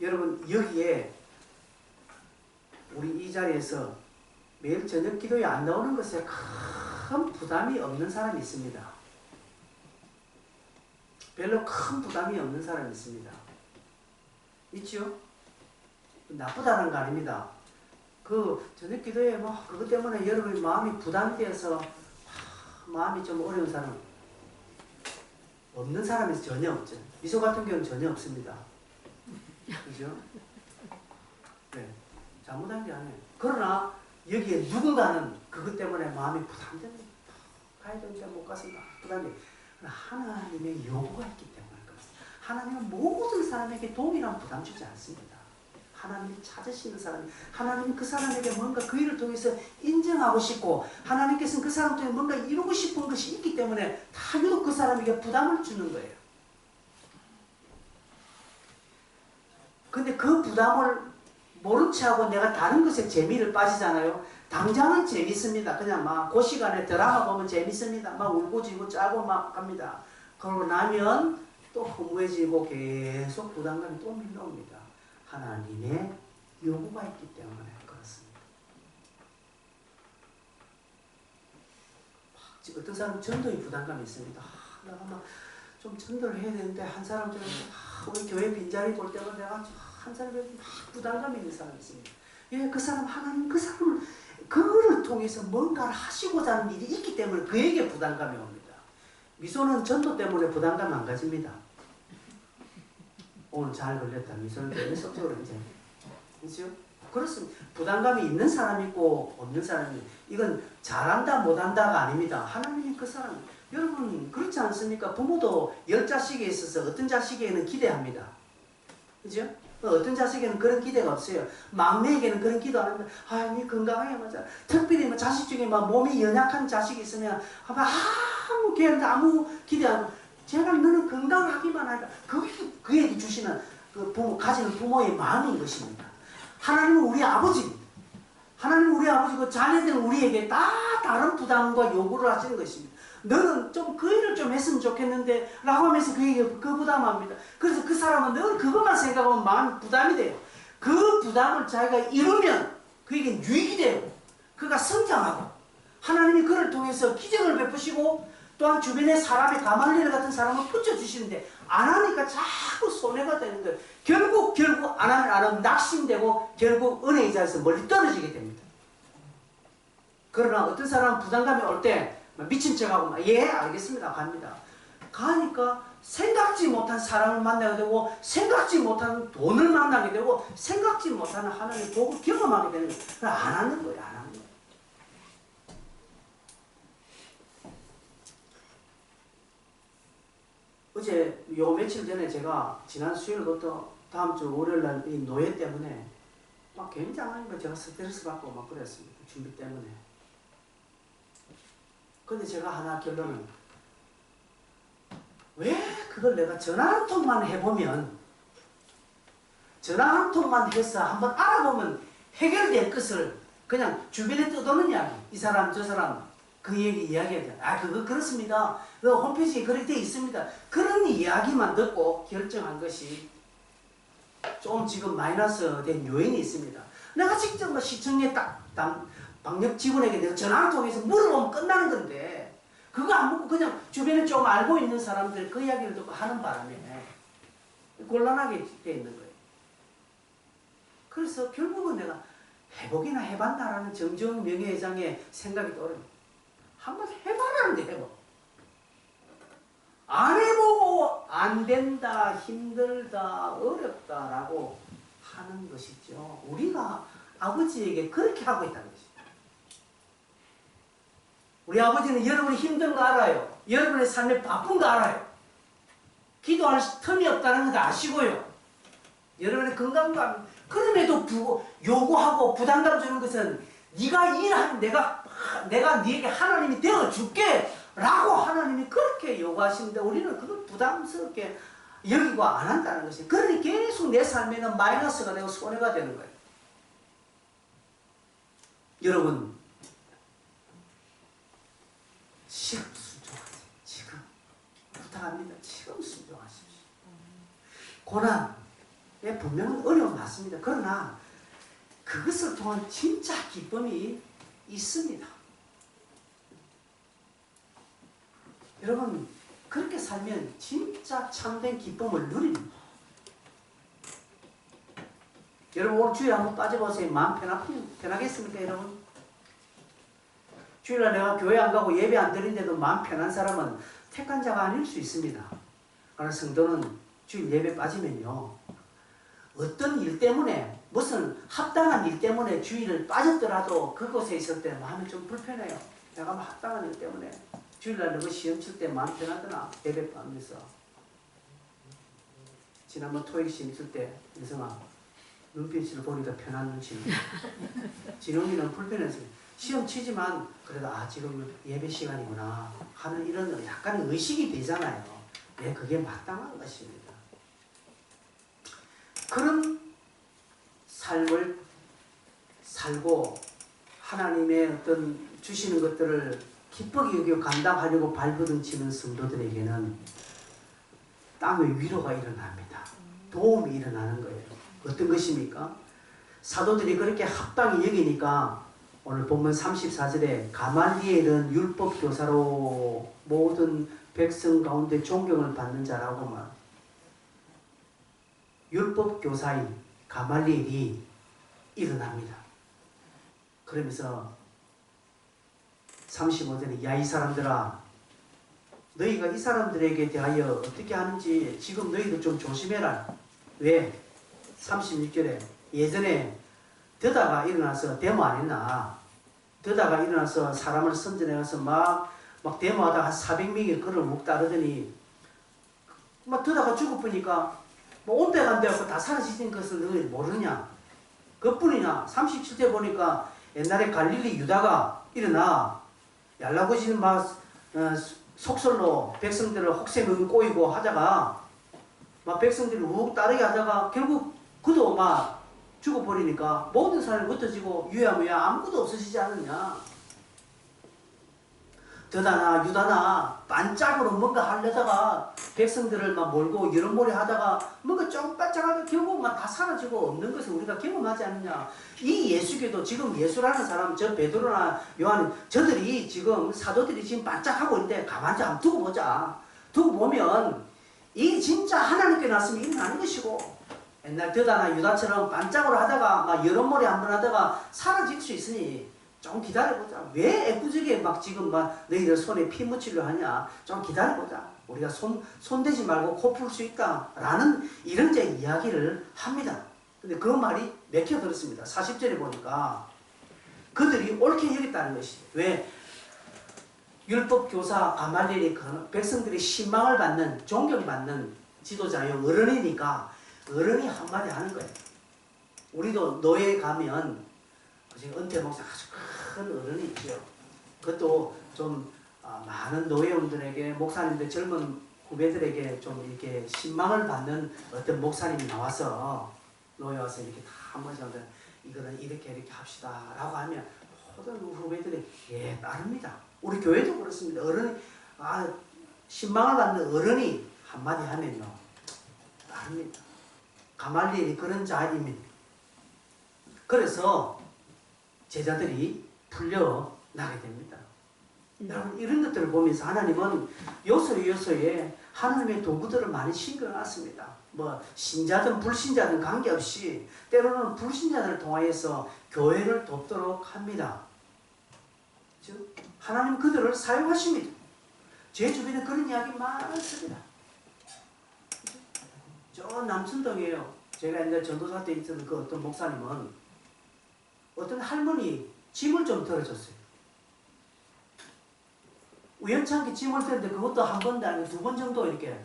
여러분 여기에 우리 이 자리에서 매일 저녁 기도에 안 나오는 것에 큰 부담이 없는 사람이 있습니다. 별로 큰 부담이 없는 사람이 있습니다. 있죠? 나쁘다는 거 아닙니다. 그 저녁 기도에 뭐 그것 때문에 여러분의 마음이 부담되어서 마음이 좀 어려운 사람 없는 사람이 전혀 없죠. 미소 같은 경우는 전혀 없습니다. 그죠? 네. 잘못한 게 아니에요. 그러나 여기에 누군가는 그것 때문에 마음이 부담됩니다. 가야 되는데 못 가서 부담돼. 하나님의 요구가 있기 때문에 그렇습니다. 하나님은 모든 사람에게 동일한 부담 주지 않습니다. 하나님이 찾으시는 사람, 하나님은 그 사람에게 뭔가 그 일을 통해서 인정하고 싶고 하나님께서는 그 사람 통해 뭔가 이루고 싶은 것이 있기 때문에 다 유독 그 사람에게 부담을 주는 거예요. 근데 그 부담을 모른 체하고 내가 다른 것에 재미를 빠지잖아요. 당장은 재밌습니다. 그냥 막 그 시간에 드라마 보면 재밌습니다. 막 울고지고 짜고 막 합니다. 그러고 나면 또 허무해지고 계속 부담감이 또 밀려옵니다. 하나님의 요구가 있기 때문에 그렇습니다. 어떤 사람은 전도의 부담감이 있습니다. 내가 막 좀 전도를 해야 되는데 한 사람 좀 우리 교회 빈자리 볼 때마다 내가 한 사람이 막 부담감이 있는 사람이 있습니다. 예, 그 사람 하나님 그 사람을 그를 통해서 뭔가를 하시고자 하는 일이 있기 때문에 그에게 부담감이 옵니다. 미소는 전도 때문에 부담감 안 가집니다. 오늘 잘 걸렸다. 미소는 때문에 속적으로 이제 그렇죠? 그렇습니다. 부담감이 있는 사람이 있고 없는 사람이 이건 잘한다 못한다가 아닙니다. 하나님이 그 사람 여러분 그렇지 않습니까? 부모도 10자식에 있어서 어떤 자식에게는 기대합니다. 그죠? 어떤 자식에게는 그런 기대가 없어요. 막내에게는 그런 기도 안 합니다. 니 건강하게 맞아. 특별히 뭐 자식 중에 막 몸이 연약한 자식이 있으면 아무 걔한테 아무 기대 안 하고 제발 너는 건강하기만 하니까 그게 그에게 주시는 그 부모, 가지는 부모의 마음인 것입니다. 하나님은 우리 아버지입니다. 하나님은 우리 아버지고 자녀들은 우리에게 다 다른 부담과 요구를 하시는 것입니다. 너는 좀 그 일을 좀 했으면 좋겠는데 라고 하면서 그에게 그 부담합니다. 그래서 그 사람은 늘 그것만 생각하면 마음이 부담이 돼요. 그 부담을 자기가 이루면 그에게 유익이 되고 그가 성장하고 하나님이 그를 통해서 기적을 베푸시고 또한 주변에 사람의 가말리엘 같은 사람을 붙여주시는데 안 하니까 자꾸 손해가 되는 거예요. 결국 안 하면 낙심되고 결국 은혜의 자리에서 멀리 떨어지게 됩니다. 그러나 어떤 사람은 부담감이 올 때 미친 척하고 예 알겠습니다 갑니다. 가니까 생각지 못한 사람을 만나게 되고 생각지 못한 돈을 만나게 되고 생각지 못한 하나님의 복을 경험하게 되는 거예요. 안 하는 거예요. 안 하는 거예요. 어제 요 며칠 전에 제가 지난 수요일부터 다음 주 월요일날 이 노예 때문에 막 굉장히 제가 스트레스 받고 막 그랬습니다. 준비 때문에. 근데 제가 하나 결론은 왜 그걸 내가 전화 한 통만 해보면 전화 한 통만 해서 한번 알아보면 해결될 것을 그냥 주변에 떠도는 이야기 이 사람 저 사람 그 얘기 이야기하잖아. 아 그거 그렇습니다. 그 홈페이지에 그렇게 돼 있습니다. 그런 이야기만 듣고 결정한 것이 좀 지금 마이너스 된 요인이 있습니다. 내가 직접 뭐 시청에 방역 직원에게 내가 전화를 통해서 물어보면 끝나는 건데 그거 안 묻고 그냥 주변에 좀 알고 있는 사람들 그 이야기를 듣고 하는 바람에 곤란하게 돼 있는 거예요. 그래서 결국은 내가 해보기나 해봤나라는 정정 명예회장의 생각이 떠오릅니다. 한번 해봐라는데 해봐. 안 해보고 안 된다, 힘들다, 어렵다라고 하는 것이죠. 우리가 아버지에게 그렇게 하고 있다는 것이죠. 우리 아버지는 여러분이 힘든 거 알아요. 여러분의 삶에 바쁜 거 알아요. 기도할 틈이 없다는 것도 아시고요. 여러분의 건강감 그럼에도 요구하고 부담감 주는 것은 네가 일하면 내가 네게 하나님이 되어줄게 라고 하나님이 그렇게 요구하시는데 우리는 그걸 부담스럽게 여기고 안 한다는 것이 그러니 계속 내 삶에는 마이너스가 되고 손해가 되는 거예요. 여러분 지금 순종하세요. 지금 부탁합니다. 지금 순종하십시오. 고난에 분명한 어려움 맞습니다. 그러나 그것을 통한 진짜 기쁨이 있습니다. 여러분 그렇게 살면 진짜 참된 기쁨을 누립니다. 여러분 오늘 주일에 한번 빠져보세요. 마음 편하겠습니까 여러분? 주일날 내가 교회 안 가고 예배 안 드리는데도 마음 편한 사람은 택한 자가 아닐 수 있습니다. 그러나 성도는 주일 예배 빠지면요 어떤 일 때문에 무슨 합당한 일 때문에 주일을 빠졌더라도 그곳에 있을 때 마음이 좀 불편해요. 내가 뭐 합당한 일 때문에 주일날 너가 시험 칠 때 마음 편하더나 예배 빠면서 지난번 토익 시험 칠 때 유성아 눈빛을 보니까 편한 눈치 진홍이는 불편해서 시험 치지만 그래도 아 지금 예배 시간이구나 하는 이런 약간의 의식이 되잖아요. 네, 그게 마땅한 것입니다. 그런 삶을 살고 하나님의 어떤 주시는 것들을 기쁘게 여기고 감당하려고 발버둥치는 성도들에게는 땅의 위로가 일어납니다. 도움이 일어나는 거예요. 어떤 것입니까? 사도들이 그렇게 합당히 여기니까 오늘 본문 34절에 가말리엘은 율법 교사로 모든 백성 가운데 존경을 받는 자라고만 율법 교사인 가말리엘이 일어납니다. 그러면서 35절에 야 이 사람들아 너희가 이 사람들에게 대하여 어떻게 하는지 지금 너희도 좀 조심해라. 왜? 36절에 예전에 드다가 일어나서 데모 안 했나? 드다가 일어나서 사람을 선전해가서 막 데모하다가 한 400명이 그를 묵 따르더니 막 드다가 죽어보니까 뭐 온데간데 없고 다 사라지는 것을 너희 모르냐? 그뿐이냐? 37절 보니까 옛날에 갈릴리 유다가 일어나 얄라고지는 막 속설로 백성들을 혹세무민 꼬이고 하다가 막 백성들이 욱 따르게 하다가 결국 그도 막 죽어버리니까 모든 사람이 흩어지고 유야무야 아무것도 없어지지 않느냐. 드다나 유다나 반짝으로 뭔가 하려다가 백성들을 막 몰고 여론몰이 하다가 뭔가 좀 반짝하게 결국 막 다 사라지고 없는 것을 우리가 경험하지 않느냐. 이 예수교도 지금 예수라는 사람 저 베드로나 요한 저들이 지금 사도들이 지금 반짝하고 있는데 가만히 한번 두고 보자. 두고 보면 이 진짜 하나님께 났으면 일어나는 것이고 옛날 드다나 유다처럼 반짝으로 하다가 막 여론몰이 한번 하다가 사라질 수 있으니 좀 기다려보자. 왜 애꿎하게 막 지금 막 너희들 손에 피 묻히려 하냐. 좀 기다려보자. 우리가 손대지 말고 코 풀 수 있다. 라는 이런 제 이야기를 합니다. 근데 그 말이 맥혀 들었습니다. 40절에 보니까 그들이 옳게 여겼다는 것이. 왜? 율법 교사 가말리엘이 백성들이 신망을 받는, 존경받는 지도자요, 어른이니까 어른이 한마디 하는 거예요. 우리도 노예에 가면 은퇴 목사 아주 큰 어른이 있죠. 그것도 좀 많은 노예원들에게, 목사님들, 젊은 후배들에게 좀 이렇게 신망을 받는 어떤 목사님이 나와서 노예 와서 이렇게 다 한 번씩 하면 이거는 이렇게 합시다 라고 하면 모든 후배들이 예 따릅니다. 우리 교회도 그렇습니다. 어른이 신망을 받는 어른이 한마디 하면요 따릅니다. 가말리엘이 그런 자입니다. 그래서 제자들이 풀려나게 됩니다. 여러분 이런 것들을 보면서 하나님은 요소요소에 하나님의 도구들을 많이 신경놨습니다. 뭐 신자든 불신자든 관계없이 때로는 불신자들을 통하여서 교회를 돕도록 합니다. 즉 하나님 그들을 사용하십니다. 제 주변에 그런 이야기 많습니다. 저 남순동이에요. 제가 옛날 전도사 때 있던 그 어떤 목사님은 어떤 할머니 짐을 좀 들어줬어요. 우연찮게 짐을 들었는데 그것도 한 번도 아니고 2번 정도 이렇게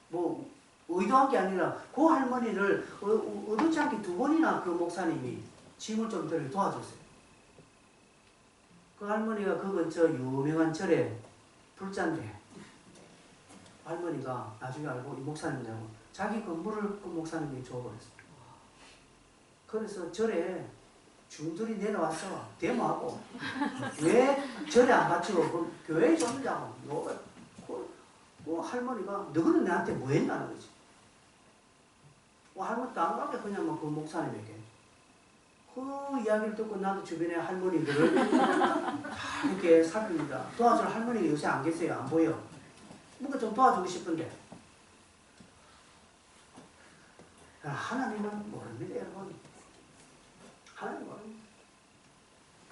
뭐 의도한 게 아니라 그 할머니를 의도치 않게 2번이나 그 목사님이 짐을 좀 들어 도와줬어요. 그 할머니가 그 근처 유명한 절에 불자인데 할머니가 나중에 알고 이 목사님이라고 자기 건물을 그 목사님이 줘버렸어요. 그래서 절에 중들이 내려와서 데모하고 왜 절에 안 바치고 그 교회에 줬냐고 그 할머니가 너희는 내한테 뭐 했냐는 거지. 할머니도 안 가게 그냥 그 목사님에게 그 이야기를 듣고 나도 주변에 할머니들을 다 이렇게 살핍니다. 도와줄 할머니가 요새 안 계세요. 안 보여. 뭔가 좀 도와주고 싶은데 하나님은 모릅니다. 여러분. 하나님 모릅니다.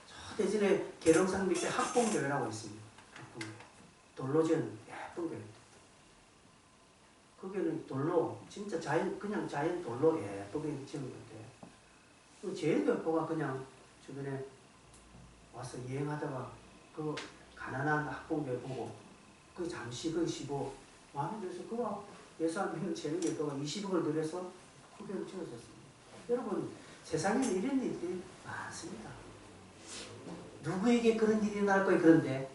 저 대전에 계룡산 밑에 학봉교회라고 있습니다. 학봉교회. 돌로 지은 예쁜 교회입니다. 거기는 돌로 진짜 그냥 자연 돌로 예쁘게 지은 건데 제일 교포가 그냥 주변에 와서 여행하다가 그 가난한 학봉교회 보고 그 잠시 그 15 마음에 들어서 그거 예수님은 제일 교포가 20억을 들여서 그 교회를 지어졌습니다. 여러분 세상에는 이런 일들이 많습니다. 누구에게 그런 일이 날 거예요. 그런데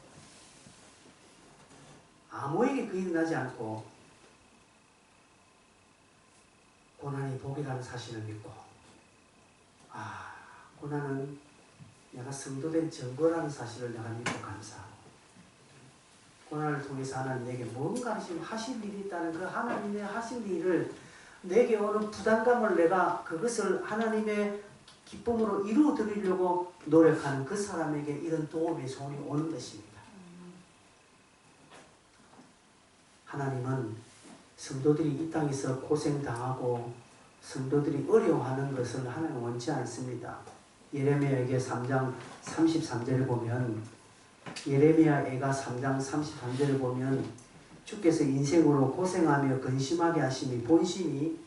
아무에게 그 일이 나지 않고 고난이 복이라는 사실을 믿고 고난은 내가 성도된 증거라는 사실을 내가 믿고 감사하고 고난을 통해서 하나님 내게 뭔가 지금 하실 일이 있다는 그 하나님의 하실 일을 내게 오는 부담감을 내가 그것을 하나님의 기쁨으로 이루어 드리려고 노력하는 그 사람에게 이런 도움의 손이 오는 것입니다. 하나님은 성도들이 이 땅에서 고생당하고 성도들이 어려워하는 것을 하나님 원치 않습니다. 예레미야에게 3장 33절을 보면 예레미야 애가 3장 33절을 보면 주께서 인생으로 고생하며 근심하게 하심이 본심이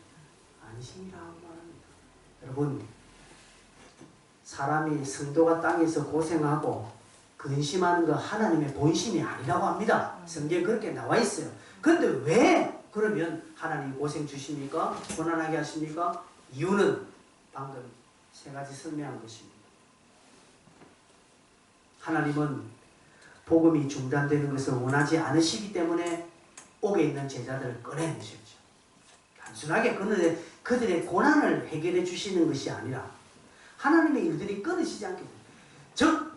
안심이라고 말합니다. 여러분 사람이 성도가 땅에서 고생하고 근심하는 거 하나님의 본심이 아니라고 합니다. 성경에 그렇게 나와 있어요. 그런데 왜 그러면 하나님이 고생 주십니까? 고난하게 하십니까? 이유는 방금 3가지 설명한 것입니다. 하나님은 복음이 중단되는 것을 원하지 않으시기 때문에 옥에 있는 제자들을 꺼내내셨죠. 단순하게 그들의 고난을 해결해 주시는 것이 아니라 하나님의 일들이 끊어지지 않게 됩니다. 즉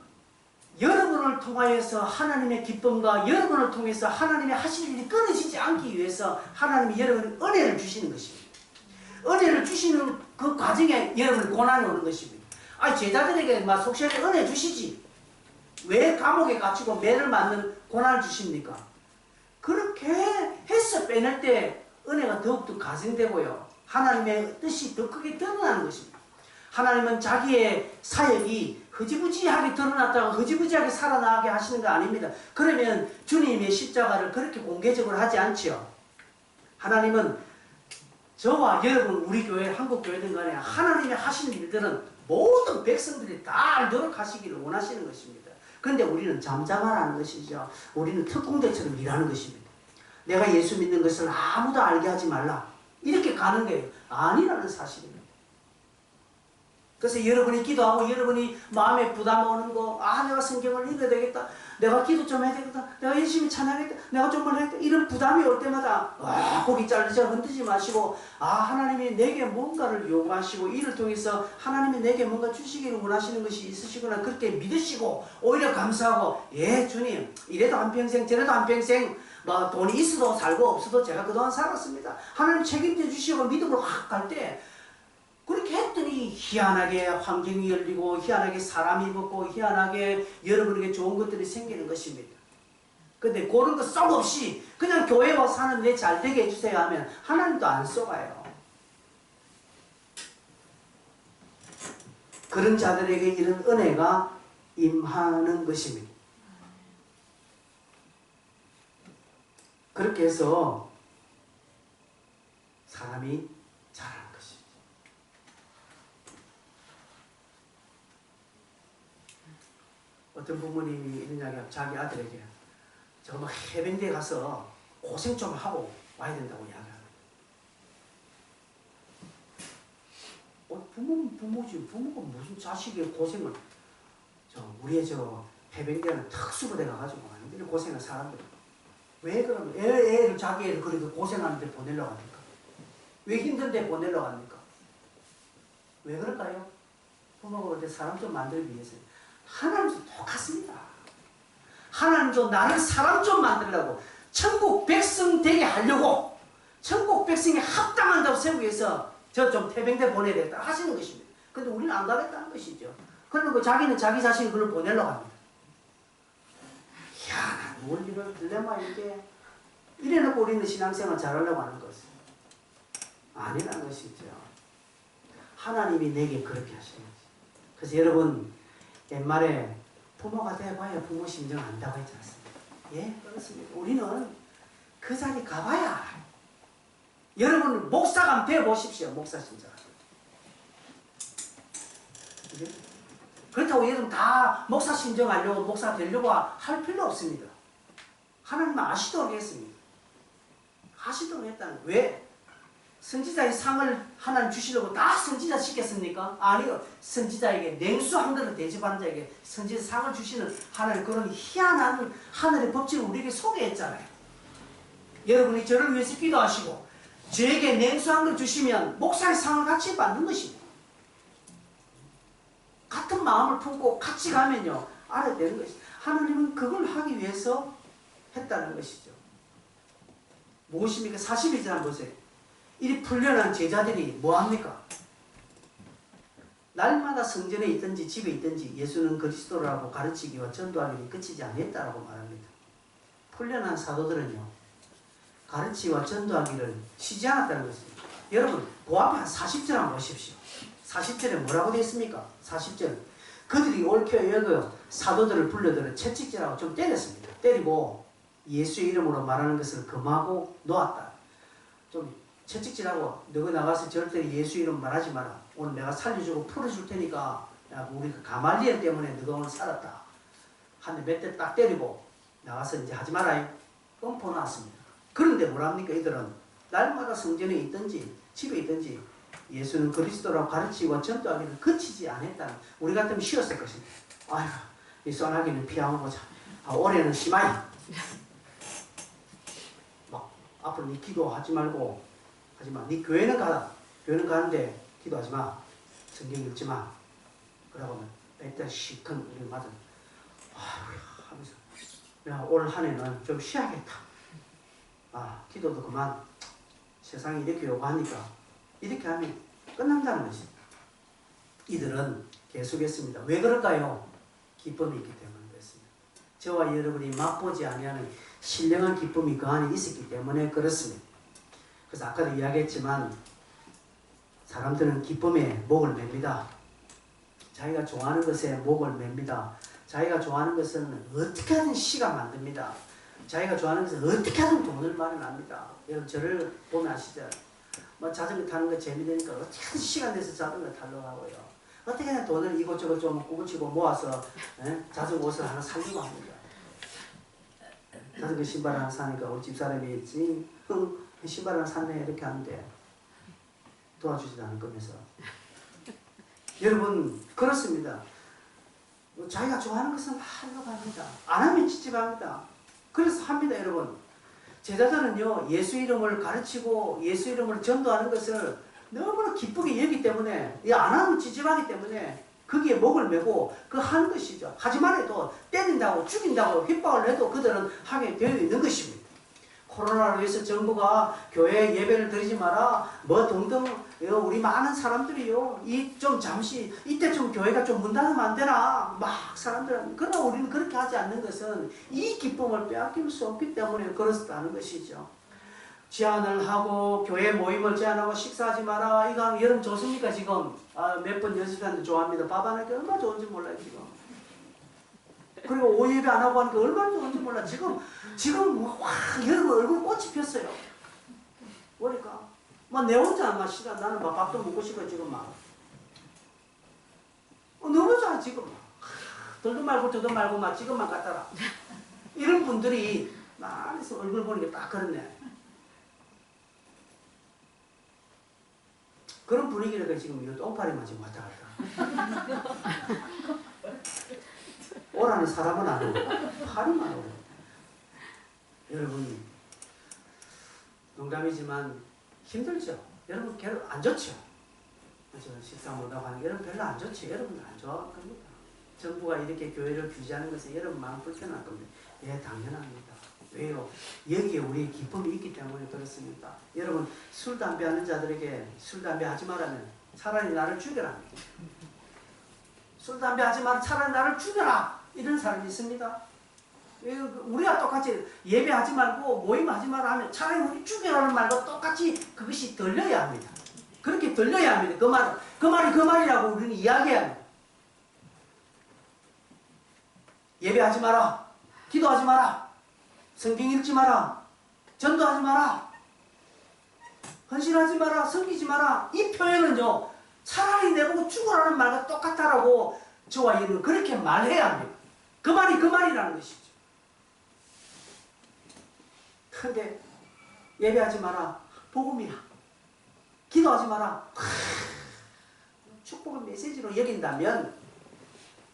여러분을 통하여서 하나님의 기쁨과 여러분을 통해서 하나님의 하실 일이 끊어지지 않기 위해서 하나님이 여러분에게 은혜를 주시는 것입니다. 은혜를 주시는 그 과정에 여러분 고난이 오는 것입니다. 제자들에게 막 속시원히 은혜 주시지. 왜 감옥에 갇히고 매를 맞는 고난을 주십니까? 그렇게 해서 빼낼 때 은혜가 더욱더 가증되고요. 하나님의 뜻이 더 크게 드러나는 것입니다. 하나님은 자기의 사역이 흐지부지하게 드러났다가 흐지부지하게 살아나게 하시는 거 아닙니다. 그러면 주님의 십자가를 그렇게 공개적으로 하지 않지요. 하나님은 저와 여러분 우리 교회 한국교회든 간에 하나님이 하시는 일들은 모든 백성들이 다 노력하시기를 원하시는 것입니다. 그런데 우리는 잠잠하라는 것이죠. 우리는 특공대처럼 일하는 것입니다. 내가 예수 믿는 것을 아무도 알게 하지 말라. 이렇게 가는 거예요. 아니라는 사실입니다. 그래서 여러분이 기도하고 여러분이 마음에 부담 오는 거, 내가 성경을 읽어야 되겠다. 내가 기도 좀 해야 되겠다. 내가 열심히 찬양하겠다. 내가 정말 해야겠다. 이런 부담이 올 때마다 고기 잘리자 흔들지 마시고 하나님이 내게 뭔가를 요구하시고 이를 통해서 하나님이 내게 뭔가 주시기를 원하시는 것이 있으시구나 그렇게 믿으시고 오히려 감사하고 예 주님 이래도 한평생 저래도 한평생 뭐 돈이 있어도 살고 없어도 제가 그동안 살았습니다. 하나님 책임져 주시고 믿음으로 확 갈 때 그렇게 했더니 희한하게 환경이 열리고 희한하게 사람이 먹고 희한하게 여러분에게 좋은 것들이 생기는 것입니다. 근데 그런 거 썩 없이 그냥 교회 와서 사는 내 잘되게 해주세요 하면 하나님도 안 쏘가요. 그런 자들에게 이런 은혜가 임하는 것입니다. 그렇게 해서 사람이 자라는 것입니다. 어떤 부모님이 이런 이야기하면 자기 아들에게 저 막 해변대에 가서 고생 좀 하고 와야 된다고 이야기합니다. 부모는 부모지. 부모가 무슨 자식의 고생을 우리의 해변대는 특수부대 가가지고 완전히 고생한 사람들. 왜 그러면 애를 자기 애를 그렇게 고생하는 데 보내려고 합니까? 왜 힘든 데 보내려고 합니까? 왜 그럴까요? 부모가 그럴 때 사람 좀 만들기 위해서. 하나님도 똑같습니다. 하나님도 나를 사람 좀 만들려고 천국 백성 되게 하려고 천국 백성에 합당한다고 세우기 위해서 저 좀 태병대 보내야 되겠다 하시는 것입니다. 근데 우리는 안 가겠다는 것이죠. 그러면 자기는 자기 자신이 그걸 보내려고 합니다. 희한한 원리를 딜레마 이게 이래놓고 우리는 신앙생활 잘하려고 하는 것은 아니라는 것이죠. 하나님이 내게 그렇게 하시는 거지. 그래서 여러분 옛말에 부모가 돼봐야 부모 심정 안다고 했지 않습니까? 예, 그렇습니다. 우리는 그 자리 가봐야 여러분 목사가 되어보십시오. 목사 심정. 그렇다고 여러분 다 목사 심정하려고 목사 되려고 할 필요 없습니다. 하나님은 아시도록 했습니다. 아시도록 했다는 거예요. 왜? 선지자의 상을 하나님 주시려고 다 선지자 시켰습니까? 아니요. 선지자에게 냉수 한 그릇 대접하는 자에게 선지자 상을 주시는 하나님 그런 희한한 하늘의 법칙을 우리에게 소개했잖아요. 여러분이 저를 위해서 기도하시고 저에게 냉수 한 그릇 주시면 목사의 상을 같이 받는 것입니다. 같은 마음을 품고 같이 가면요. 알아야 되는 것입니다. 하나님은 그걸 하기 위해서 했다는 것이죠. 무엇입니까? 42절 한번 보세요. 이 풀려난 제자들이 뭐합니까? 날마다 성전에 있든지 집에 있든지 예수는 그리스도라고 가르치기와 전도하기는 끝이지 않았다라고 말합니다. 풀려난 사도들은요. 가르치기와 전도하기를 쉬지 않았다는 것입니다. 여러분 그 앞에 한 40절 한번 보십시오. 40절에 뭐라고 되어 있습니까? 40절 그들이 옳게 여겨 사도들을 불러들어 채찍질하고 좀 때렸습니다. 때리고 예수의 이름으로 말하는 것을 금하고 놓았다. 좀 채찍질하고 너가 나가서 절대 예수 이름 말하지 마라. 오늘 내가 살려주고 풀어줄 테니까 야, 우리 가말리엘 때문에 너가 오늘 살았다. 한 대 몇 대 딱 때리고 나가서 이제 하지 마라. pompo 나왔습니다. 그런데 뭐랍니까? 이들은 날마다 성전에 있든지 집에 있든지 예수는 그리스도라고 가르치고 전도하기는 그치지 않았다는. 우리 같으면 쉬었을 것입니다. 아이고 이 쏘나기는 피하고 보자. 올해는 심하이. 막 앞으로 니 기도하지 말고 하지마. 네 교회는 가라. 교회는 가는데 기도하지 마. 성경 읽지 마. 그러고 하면 일단 시큰 우리 맞은 하면서 야, 올 한 해는 좀 쉬어야겠다. 기도도 그만. 세상이 이렇게 요구하니까 이렇게 하면 끝난다는 것이. 이들은 계속했습니다. 왜 그럴까요? 기쁨이 있기 때문에 그렇습니다. 저와 여러분이 맛보지 아니하는 신령한 기쁨이 그 안에 있었기 때문에 그렇습니다. 그래서 아까도 이야기했지만 사람들은 기쁨에 목을 맵니다. 자기가 좋아하는 것에 목을 맵니다. 자기가 좋아하는 것은 어떻게 하든 시간 만듭니다. 자기가 좋아하는 것은 어떻게 하든 돈을 마련합니다. 여러분 저를 보면 아시죠? 뭐 자전거 타는 거 재미되니까 어떻게 하든 시간 내서 자전거 타려고 하고요. 어떻게든 돈을 이곳저곳 좀 꾸부치고 모아서 자전거 옷을 하나 사려고 합니다. 자전거 신발 하나 사니까 우리 집사람이 신발 하나 샀네 이렇게 하는데 도와주지도 않을 거면서. 여러분 그렇습니다. 자기가 좋아하는 것은 하려고 합니다. 안 하면 찝찝합니다. 그래서 합니다. 여러분 제자들은요 예수 이름을 가르치고 예수 이름을 전도하는 것을 너무나 기쁘게 여기기 때문에 안 하면 찝찝하기 때문에 거기에 목을 메고 그 하는 것이죠. 하지만 해도 때린다고 죽인다고 핍박을 해도 그들은 하게 되어 있는 것입니다. 코로나로 인해서 정부가 교회 예배를 드리지 마라 뭐 등등 우리 많은 사람들이요 이 좀 잠시 이때 좀 교회가 좀 문 닫으면 안 되나 막 사람들은. 그러나 우리는 그렇게 하지 않는 것은 이 기쁨을 빼앗길 수 없기 때문에 그렇다는 것이죠. 제한을 하고 교회 모임을 제한하고 식사하지 마라 이거 여러분 좋습니까? 지금 몇 번 연습하는데 좋아합니다. 밥 안 하니까 얼마나 좋은지 몰라요 지금. 그리고 오예배 안 하고 하니까 얼마나 좋은지 몰라. 지금 와 여러분 얼굴 꽃이 폈어요. 그러니까 막 내 혼자 막 싫어. 나는 막 밥도 먹고 싶어 지금 막. 너무 좋아 지금. 들도 말고 저도 말고 막 지금만 갖다라. 이런 분들이 많이서 얼굴 보는 게 딱 그렇네. 그런 분위기라가 지금 이 똥파리만 지금 왔다 갔다. 오라는 사람은 안 오고 파리만 오고. 여러분 농담이지만 힘들죠. 여러분 별로 안 좋죠. 식사 못하고 하는 게 여러분 별로 안 좋죠. 여러분 안 좋아할 겁니다. 정부가 이렇게 교회를 규제하는 것은 여러분 마음 불편할 겁니다. 예, 당연합니다. 왜요? 여기에 우리의 기쁨이 있기 때문에 그렇습니다. 여러분 술, 담배 하는 자들에게 술, 담배 하지 말라면 차라리 나를 죽여라. 술, 담배 하지 마라. 차라리 나를 죽여라. 이런 사람이 있습니다. 우리가 똑같이 예배하지 말고 모임하지 마라 하면 차라리 우리 죽여라는 말과 똑같이 그것이 들려야 합니다. 그렇게 들려야 합니다. 그 말이라고 우리는 이야기해야 합니다. 예배하지 마라. 기도하지 마라. 성경 읽지 마라. 전도하지 마라. 헌신하지 마라. 섬기지 마라. 이 표현은요. 차라리 내보고 죽으라는 말과 똑같다라고 저와 여러분 그렇게 말해야 합니다. 그 말이라는 것이죠. 그런데 예배하지 마라. 복음이야. 기도하지 마라. 축복의 메시지로 여긴다면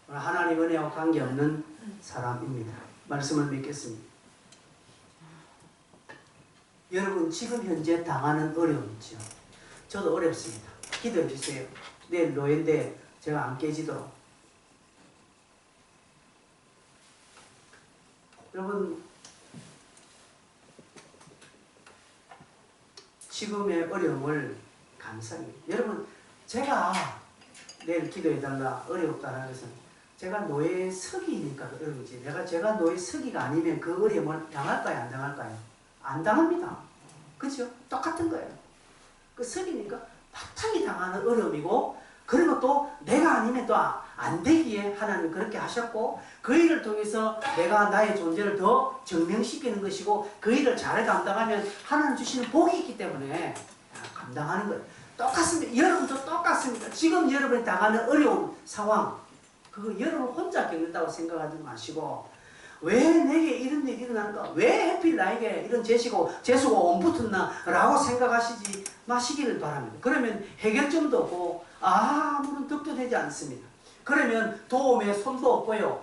하나님 은혜와 관계없는 사람입니다. 말씀을 맺겠습니다. 여러분 지금 현재 당하는 어려움 있죠. 저도 어렵습니다. 기도해 주세요. 내일 노예인데 제가 안 깨지도록. 여러분 지금의 어려움을 감사해요. 여러분 제가 내일 기도해달라 어렵다는 것은 제가 노예석이니까 어려운지 제가 노예석이가 아니면 그 어려움을 당할까요? 안 당할까요? 안 당합니다. 그죠? 똑같은 거예요. 그 석이니까 바탕이 당하는 어려움이고 그리고 또 내가 아니면 또 안 되기에 하나님 그렇게 하셨고 그 일을 통해서 내가 나의 존재를 더 증명시키는 것이고 그 일을 잘 감당하면 하나님 주시는 복이 있기 때문에 감당하는 거예요. 똑같습니다. 여러분도 똑같습니다. 지금 여러분이 당하는 어려운 상황 그거 여러분 혼자 겪는다고 생각하지 마시고 왜 내게 이런 일이 일어나는가? 왜 하필 나에게 이런 재수가 온 붙었나? 라고 생각하시지 마시기를 바랍니다. 그러면 해결점도 없고 아무런 덕도 되지 않습니다. 그러면 도움의 손도 없고요.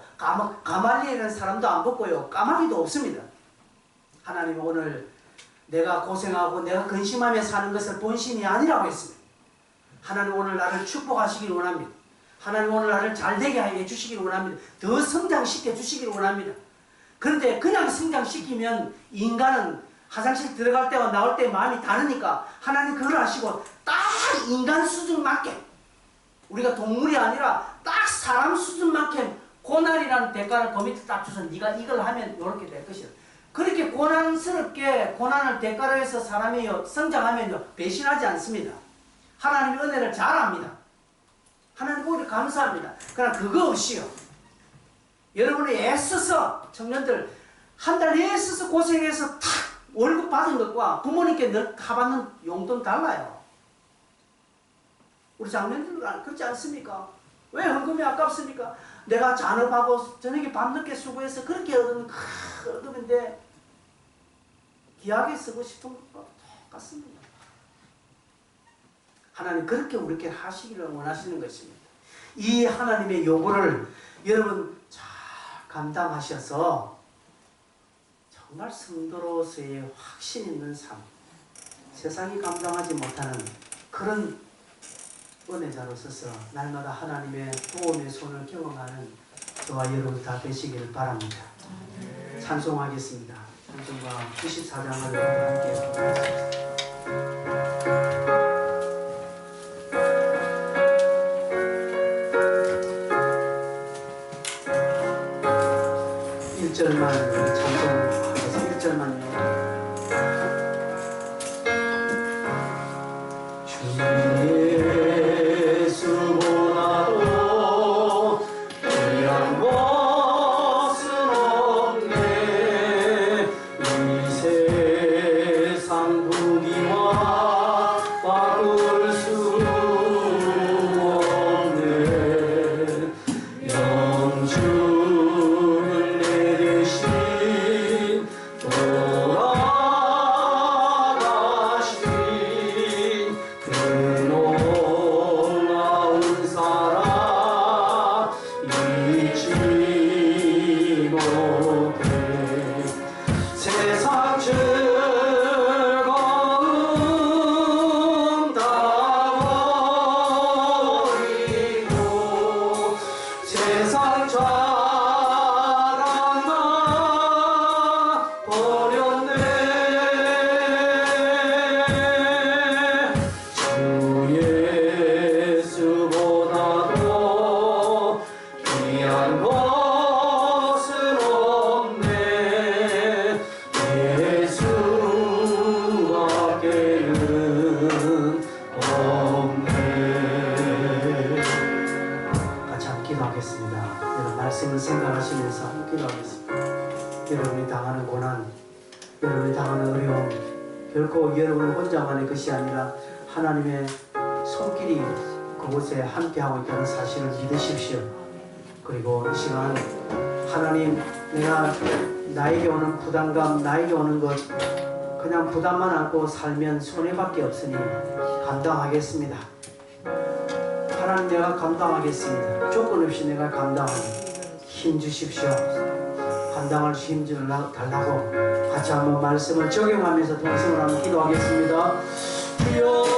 가말리에는 사람도 안 붙고요. 까마귀도 없습니다. 하나님 오늘 내가 고생하고 내가 근심하며 사는 것을 본심이 아니라고 했습니다. 하나님 오늘 나를 축복하시길 원합니다. 하나님 오늘 나를 잘되게 해 주시길 원합니다. 더 성장시켜 주시길 원합니다. 그런데 그냥 성장시키면 인간은 화장실 들어갈 때와 나올 때 마음이 다르니까 하나님 그걸 아시고 딱 인간 수준 맞게 우리가 동물이 아니라 딱 사람 수준만큼 고난이라는 대가를 그 밑에 딱 줘서 네가 이걸 하면 이렇게 될 것이다. 그렇게 고난스럽게 고난을 대가로 해서 사람이 성장하면 배신하지 않습니다. 하나님의 은혜를 잘 압니다. 하나님 오히려 감사합니다. 그러나 그거 없이요. 여러분이 애써서 청년들 한 달 애써서 고생해서 탁 월급 받은 것과 부모님께 늘 다 받는 용돈 달라요. 우리 장년들 그렇지 않습니까? 왜 헌금이 아깝습니까? 내가 잔업하고 저녁에 밤늦게 수고해서 그렇게 얻은 큰 헌금인데 귀하게 쓰고 싶은 것과 똑같습니다. 하나님 그렇게 우리께 하시기를 원하시는 것입니다. 이 하나님의 요구를 여러분 잘 감당하셔서 정말 성도로서의 확신 있는 삶, 세상이 감당하지 못하는 그런 은혜자로 서서 날마다 하나님의 도움의 손을 경험하는 저와 여러분 다 되시기를 바랍니다. 찬송하겠습니다. 찬송가 94장을 함께 부르겠습니다. 1절만 찬송하겠습니다. 1절만요. 말씀을 생각하시면서 함께 기도하겠습니다. 여러분이 당하는 고난, 여러분이 당하는 어려움, 결코 여러분 혼자만의 것이 아니라 하나님의 손길이 그곳에 함께하고 있다는 사실을 믿으십시오. 그리고 이 시간 하나님, 내가 나에게 오는 부담감, 나에게 오는 것 그냥 부담만 안고 살면 손해밖에 없으니 감당하겠습니다. 하나님, 내가 감당하겠습니다. 조건 없이 내가 감당하니 힘 주십시오. 감당할 수 힘 달라고 같이 한번 말씀을 적용하면서 동성을 한번 기도하겠습니다. 주여